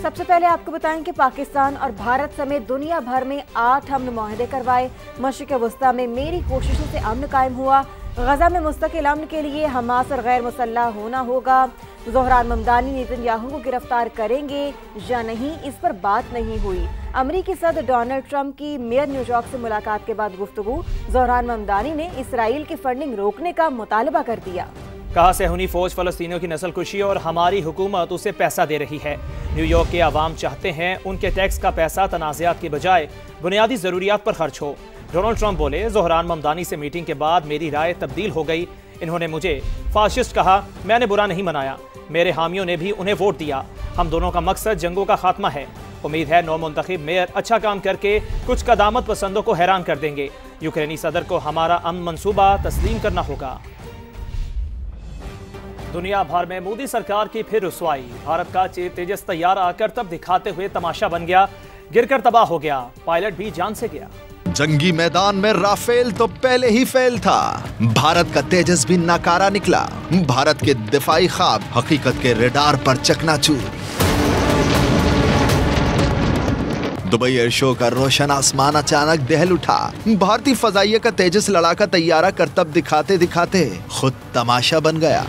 सबसे पहले आपको बताएं कि पाकिस्तान और भारत समेत दुनिया भर में 8 अमन मुआहदे करवाए। मशरिक़ वस्ता में मेरी कोशिशों से अमन कायम हुआ। गजा में मुस्तकिल अमन के लिए हमास और गैर मुसल्लह होना होगा। ज़ोहरान ममदानी नेतन्याहू को गिरफ्तार करेंगे या नहीं, इस पर बात नहीं हुई। अमरीकी सदर डोनाल्ड ट्रंप की मेयर न्यूयॉर्क से मुलाकात के बाद गुफ्तगू। ज़ोहरान ममदानी ने इसराइल की फंडिंग रोकने का मुतालबा कर दिया। कहा सहूनी फौज फलस्तीनियों की नस्ल कुशी और हमारी हुकूमत उसे पैसा दे रही है। न्यूयॉर्क के अवाम चाहते हैं उनके टैक्स का पैसा तनाज़ात की बजाय बुनियादी ज़रूरियात पर खर्च हो। डोनाल्ड ट्रंप बोले, ज़ोहरान ममदानी से मीटिंग के बाद मेरी राय तब्दील हो गई। इन्होंने मुझे फाशिस्ट कहा, मैंने बुरा नहीं मनाया। मेरे हामियों ने भी उन्हें वोट दिया। हम दोनों का मकसद जंगों का खात्मा है। उम्मीद है नौ मुंतखब मेयर अच्छा काम करके कुछ कदामत पसंदों को हैरान कर देंगे। यूक्रेनी सदर को हमारा अमन मंसूबा तस्लीम करना होगा। दुनिया भर में मोदी सरकार की फिर रुसवाई। भारत का तेजस तैयारा करतब दिखाते हुए तमाशा बन गया, गिरकर तबाह हो गया। पायलट भी जान से गया। जंगी मैदान में राफेल तो पहले ही फेल था। भारत का तेजस भी नाकारा निकला। भारत के दिफाई ख्वाब हकीकत के रडार पर चकनाचूर। दुबई एयर शो का रोशन आसमान अचानक दहल उठा। भारतीय फजाइया का तेजस लड़ाका तैयारा करतब दिखाते दिखाते खुद तमाशा बन गया।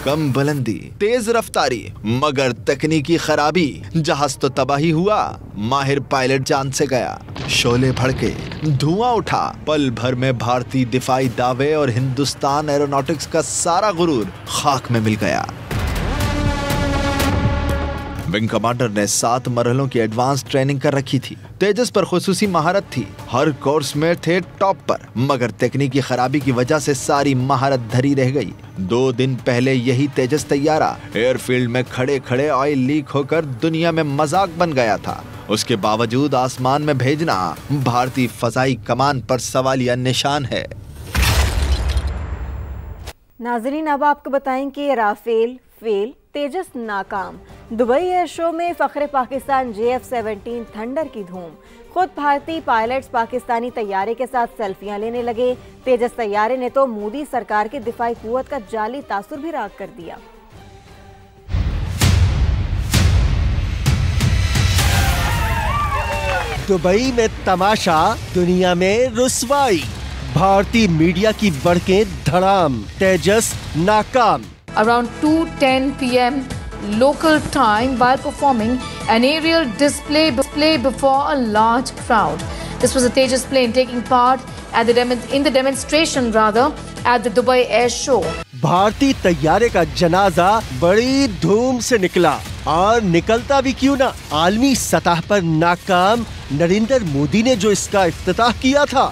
कम बुलंदी, तेज रफ्तारी, मगर तकनीकी खराबी। जहाज तो तबाही हुआ, माहिर पायलट जान से गया। शोले भड़के, धुआं उठा। पल भर में भारतीय दिफाई दावे और हिंदुस्तान एरोनॉटिक्स का सारा गुरूर खाक में मिल गया। विंग कमांडर ने 7 मरहलों की एडवांस ट्रेनिंग कर रखी थी। तेजस पर खुसूसी महारत थी। हर कोर्स में थे टॉप पर, मगर तकनीकी खराबी की वजह से सारी महारत धरी रह गई। 2 दिन पहले यही तेजस तैयारा एयरफील्ड में खड़े खड़े ऑयल लीक होकर दुनिया में मजाक बन गया था। उसके बावजूद आसमान में भेजना भारतीय फजाई कमान पर सवालिया निशान है। नाज़रीन, अब आपको बताएं कि राफेल फेल, तेजस नाकाम। दुबई एयर शो में फख्रे पाकिस्तान JF-17 थंडर की धूम। खुद भारतीय पायलट्स पाकिस्तानी तैयारे के साथ सेल्फियां लेने लगे। तेजस तैयारे ने तो मोदी सरकार की दिफाई कुव्वत का जाली तासुर भी राग कर दिया। दुबई में तमाशा, दुनिया में रुसवाई। भारतीय मीडिया की बड़कें धड़ाम, तेजस नाकाम। Around 2:10 p.m. local time while performing an aerial display before a large crowd. This was a Tejas plane taking part at the demonstration at the Dubai Air Show. भारतीय तैयारे का जनाजा बड़ी धूम से निकला, और निकलता भी क्यों ना, आलमी सतह पर नाकाम नरेंद्र मोदी ने जो इसका इफ्तिताह किया था।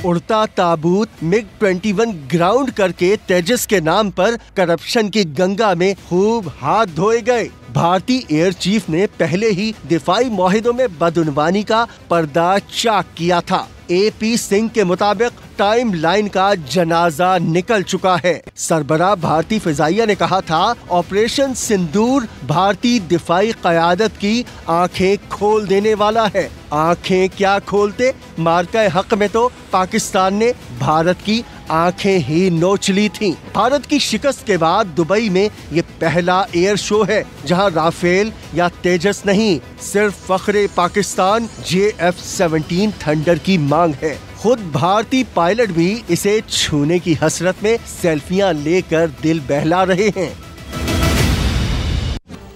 उड़ता ताबूत MiG-21 ग्राउंड करके तेजस के नाम पर करप्शन की गंगा में खूब हाथ धोए गए। भारतीय एयर चीफ ने पहले ही दिफाई मुआहिदों में बदउनवानी का पर्दा चाक किया था। AP सिंह के मुताबिक टाइम लाइन का जनाजा निकल चुका है। सरबराह भारतीय फिजाइया ने कहा था, ऑपरेशन सिंदूर भारतीय दिफाई क़यादत की आंखें खोल देने वाला है। आंखें क्या खोलते, मार्का हक में तो पाकिस्तान ने भारत की आंखें ही नोच ली थीं। भारत की शिकस्त के बाद दुबई में ये पहला एयर शो है जहां राफेल या तेजस नहीं, सिर्फ फख्रे पाकिस्तान JF-17 थंडर की मांग है। खुद भारतीय पायलट भी इसे छूने की हसरत में सेल्फियां लेकर दिल बहला रहे हैं।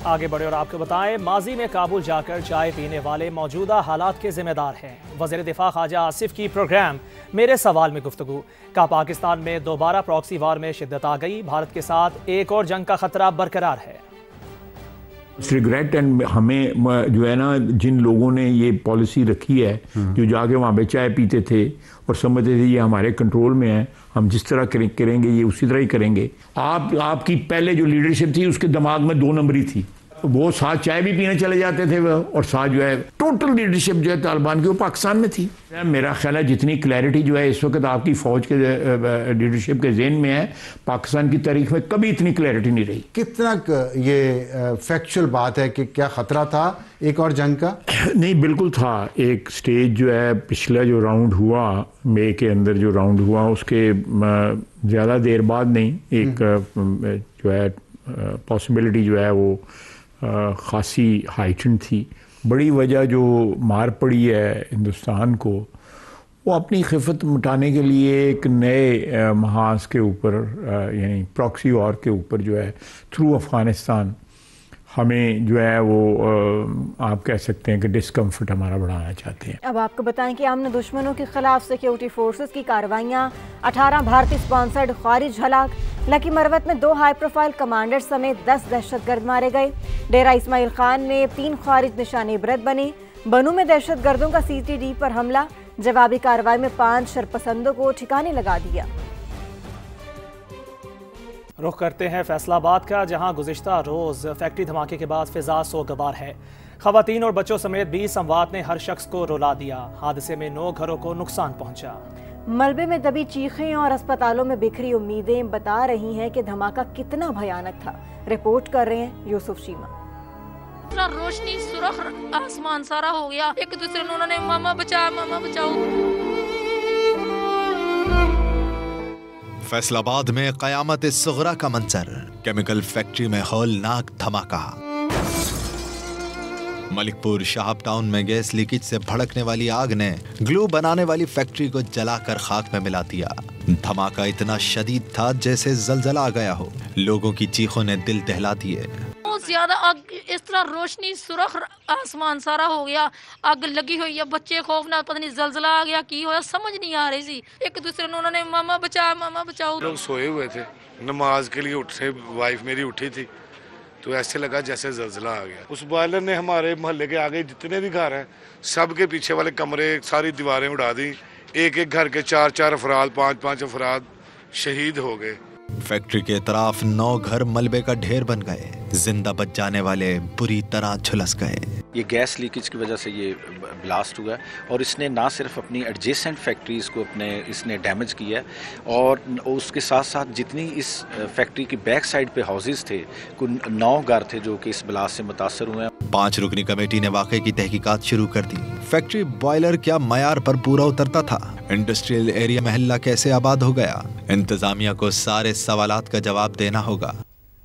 आगे बढ़े और आपको बताएं, माजी में काबुल जाकर चाय पीने वाले मौजूदा हालात के जिम्मेदार हैं। वज़ीर दिफा ख्वाजा आसिफ की प्रोग्राम मेरे सवाल में गुफ्तगू। कहा, पाकिस्तान में दोबारा प्रॉक्सी वार में शिद्दत आ गई। भारत के साथ एक और जंग का खतरा बरकरार है। रिग्रेट एंड हमें जो है ना, जिन लोगों ने ये पॉलिसी रखी है, जो जाके वहाँ पे चाय पीते थे और समझते थे ये हमारे कंट्रोल में है, हम जिस तरह करेंगे ये उसी तरह ही करेंगे। आपकी पहले जो लीडरशिप थी उसके दिमाग में 2 नंबरी थी। वो साथ चाय भी पीने चले जाते थे वो, और साथ जो है टोटल लीडरशिप जो है तालिबान की वो पाकिस्तान में थी। मेरा ख्याल है जितनी क्लैरिटी जो है इस वक्त आपकी फ़ौज के लीडरशिप के ज़हन में है, पाकिस्तान की तारीख में कभी इतनी क्लैरिटी नहीं रही। कितना ये फैक्चुअल बात है कि क्या खतरा था एक और जंग का? नहीं, बिल्कुल था। एक स्टेज जो है पिछला जो राउंड हुआ, मई के अंदर जो राउंड हुआ, उसके ज़्यादा देर बाद नहीं, एक जो है पॉसिबिलिटी जो है वो ख़ासी हाइटन थी। बड़ी वजह जो मार पड़ी है हिंदुस्तान को, वो अपनी खिफत मिटाने के लिए एक नए महाज के ऊपर यानी प्रॉक्सी वॉर के ऊपर जो है थ्रू अफ़गानिस्तान हमें जो है वो आप कह सकते हैं कि डिस्कम्फर्ट हमारा बढ़ाना चाहते हैं। अब आपको बताएं कि अमन दुश्मनों के खिलाफ सिक्योरिटी फोर्सेस की कार्रवाइयां, 18 भारतीय स्पॉन्सर्ड खारिज हलाक, लकी मरवत में 2 हाई प्रोफाइल कमांडर समेत 10 दहशतगर्द मारे गए। डेरा इस्माइल खान में 3 खारिज निशाने इबरत बने। बनू में दहशतगर्दों का CTD पर हमला, जवाबी कार्रवाई में 5 शरपसंदों को ठिकाने लगा दिया। रुख करते हैं फैसलाबाद का, जहां गुज़िश्ता रोज़ फैक्ट्री धमाके के बाद फिजा सोगवार है। खवातीन और बच्चों समेत 20 अमवात ने हर शख्स को रुला दिया। हादसे में 9 घरों को नुकसान पहुंचा। मलबे में दबी चीखें और अस्पतालों में बिखरी उम्मीदें बता रही हैं कि धमाका कितना भयानक था। रिपोर्ट कर रहे हैं यूसुफ शीमा। रोशनी सुरख आसमान सारा हो गया, एक दूसरे ने उन्होंने मामा बचाओ। फैसलाबाद में कयामत सुगरा का मंजर, केमिकल फैक्ट्री में हौलनाक धमाका। मलिकपुर शाहब टाउन में गैस लीकेज से भड़कने वाली आग ने ग्लू बनाने वाली फैक्ट्री को जलाकर खाक में मिला दिया। धमाका इतना शदीद था जैसे जलजला आ गया हो। लोगों की चीखों ने दिल दहला दिए। बहुत ज्यादा आग, इस तरह रोशनी सुरख आसमान सारा हो गया, आग लगी हुई है। बच्चे खौफनाक, पता नहीं जलजला आ गया की होया, समझ नहीं आ रही थी। एक दूसरे ने उन्होंने मामा बचाओ। लोग सोए हुए थे, नमाज के लिए उठे, वाइफ मेरी उठी थी, तो ऐसे लगा जैसे जलजला आ गया। उस बॉयलर ने हमारे मोहल्ले के आगे जितने भी घर हैं, सबके पीछे वाले कमरे, सारी दीवारें उड़ा दी। एक एक घर के 4-4 अफराद, 5-5 अफराद शहीद हो गए। फैक्ट्री के तरफ 9 घर मलबे का ढेर बन गए। जिंदा बच जाने वाले बुरी तरह झुलस गए। ये गैस लीकेज की वजह से ये ब्लास्ट हुआ और इसने ना सिर्फ अपनी एडजेसेंट फैक्ट्रीज़ को इसने डैमेज किया है, और उसके साथ साथ जितनी इस फैक्ट्री की बैक साइड पे हाउसेस थे, कुल 9 घर थे जो कि इस ब्लास्ट से मुतासर हुए हैं। 5 रुकनी कमेटी ने वाक़े की तहकीकात शुरू कर दी। फैक्ट्री बॉयलर क्या मयार पर पूरा उतरता था? इंडस्ट्रियल एरिया महल्ला कैसे आबाद हो गया? इंतजामिया को सारे सवालात का जवाब देना होगा।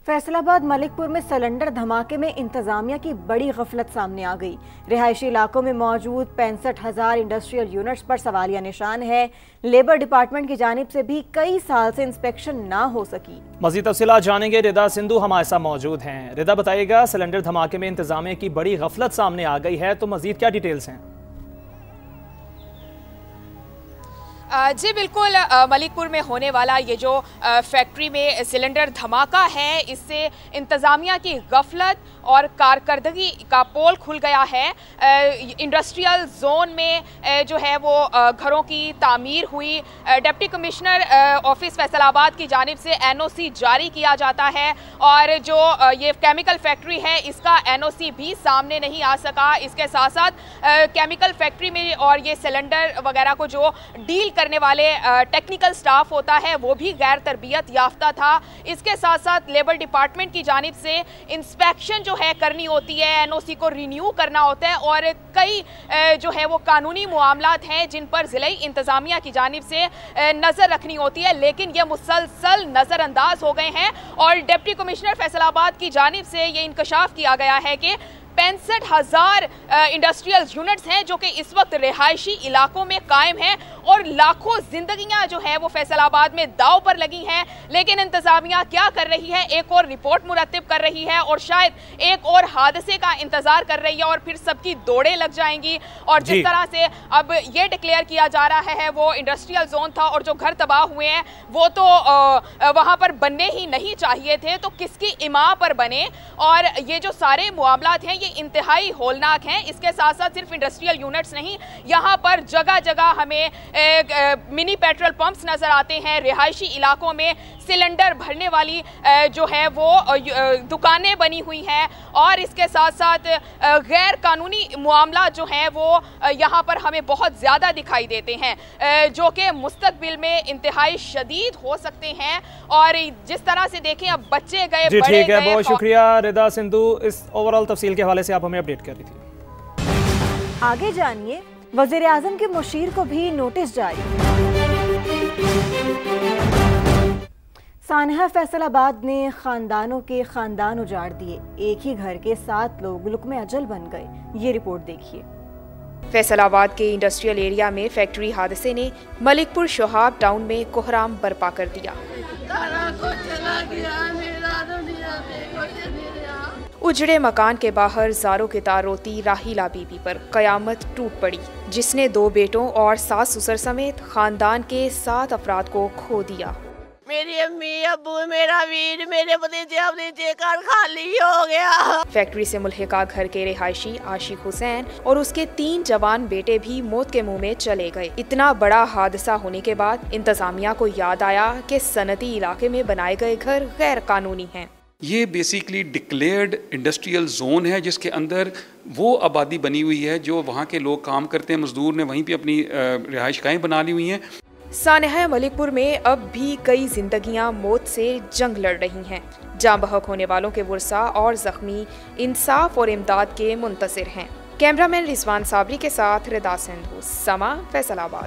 फैसलाबाद मलिकपुर में सिलेंडर धमाके में इंतजामिया की बड़ी गफलत सामने आ गई। रिहायशी इलाकों में मौजूद 65,000 इंडस्ट्रियल यूनिट्स पर सवालिया निशान है। लेबर डिपार्टमेंट की जानिब से भी कई साल से इंस्पेक्शन ना हो सकी। मज़ीद तफसीलात जानेंगे, रिदा सिंधु हमारे साथ मौजूद हैं। रिदा, बताइएगा, सिलेंडर धमाके में इंतजामिया की बड़ी गफलत सामने आ गई है, तो मज़ीद क्या डिटेल्स हैं? जी बिल्कुल, मलिकपुर में होने वाला ये जो फैक्ट्री में सिलेंडर धमाका है, इससे इंतज़ामिया की गफलत और कारकर्दगी का पोल खुल गया है। इंडस्ट्रियल जोन में जो है वो घरों की तामीर हुई। डिप्टी कमिश्नर ऑफिस फैसलाबाद की जानिब से NOC जारी किया जाता है, और जो ये केमिकल फैक्ट्री है इसका NOC भी सामने नहीं आ सका। इसके साथ साथ केमिकल फैक्ट्री में और ये सिलेंडर वगैरह को जो डील करने वाले टेक्निकल स्टाफ होता है वो भी गैर तरबियत याफ्ता था। इसके साथ साथ लेबर डिपार्टमेंट की जानिब से इंस्पेक्शन जो है करनी होती है, NOC को रिन्यू करना होता है, और कई जो है वो कानूनी मामलात हैं जिन पर ज़िले इंतज़ामिया की जानिब से नज़र रखनी होती है, लेकिन ये मुसलसल नज़रअंदाज हो गए हैं। और डिप्टी कमिश्नर फैसलाबाद की जानिब से ये इंकशाफ किया गया है कि 65,000 इंडस्ट्रियल यूनिट्स हैं जो कि इस वक्त रिहायशी इलाकों में कायम हैं, और लाखों जिंदगियां जो है वो फैसलाबाद में दाव पर लगी हैं। लेकिन इंतजामिया क्या कर रही है? एक और रिपोर्ट मुरतब कर रही है और शायद एक और हादसे का इंतजार कर रही है, और फिर सबकी दौड़ें लग जाएंगी। और जिस तरह से अब ये डिक्लेयर किया जा रहा है वो इंडस्ट्रियल जोन था, और जो घर तबाह हुए हैं वो तो वहाँ पर बनने ही नहीं चाहिए थे, तो किसकी इमाम पर बने? और ये जो सारे मामलात हैं ये इंतहाई होलनाक हैं। इसके साथ साथ सिर्फ इंडस्ट्रियल यूनिट्स नहीं, यहाँ पर जगह जगह हमें मिनी पेट्रोल पंप्स नजर आते हैं। रिहायशी इलाकों में सिलेंडर भरने वाली जो है वो दुकानें बनी हुई हैं और इसके साथ साथ गैर कानूनी मामला जो हैं वो यहाँ पर हमें बहुत ज़्यादा दिखाई देते हैं, जो कि मुस्तकबिल में इंतहाई शदीद हो सकते हैं। और जिस तरह से देखें अब बच्चे गए, जी बड़े ठीक है, गए। बहुत शुक्रिया रिदा सिंधु, इस ओवरऑल तफसील के हवाले से आप हमें अपडेट कर रही थी। आगे जानिए, वज़ीर आज़म के मुशीर को भी नोटिस जारी। सानहा फैसलाबाद ने खानदानों के खानदान उजाड़ दिए, एक ही घर के 7 लोग लुक़्मे अजल बन गए। ये रिपोर्ट देखिए। फैसलाबाद के इंडस्ट्रियल एरिया में फैक्ट्री हादसे ने मलिकपुर शोहाब टाउन में कोहराम बर्पा कर दिया। उजड़े मकान के बाहर ज़ारों की तार रोती राहिला बीबी पर कयामत टूट पड़ी, जिसने 2 बेटों और सास ससुर समेत खानदान के 7 अफराद को खो दिया। मेरी अम्मी, अब्बू, मेरा वीर, मेरे भतीजे घर खाली हो गया। फैक्ट्री से मुल्हिका घर के रिहायशी आशिक हुसैन और उसके 3 जवान बेटे भी मौत के मुंह में चले गए। इतना बड़ा हादसा होने के बाद इंतजामिया को याद आया कि सनती इलाके में बनाए गए घर गैर कानूनी हैं। ये बेसिकली डिक्लेयर्ड इंडस्ट्रियल जोन है, जिसके अंदर वो आबादी बनी हुई है जो वहाँ के लोग काम करते हैं, मजदूर ने वहीं पे अपनी रिहाइशगाहें बना ली हुई हैं। सानहा मलिकपुर में अब भी कई जिंदगियां मौत से जंग लड़ रही हैं। जाँ बहक होने वालों के वर्सा और जख्मी इंसाफ और इमदाद के मुंतज़िर हैं। कैमरामैन रिजवान साबरी के साथ रिदा सिंधु, समा, फैसलाबाद।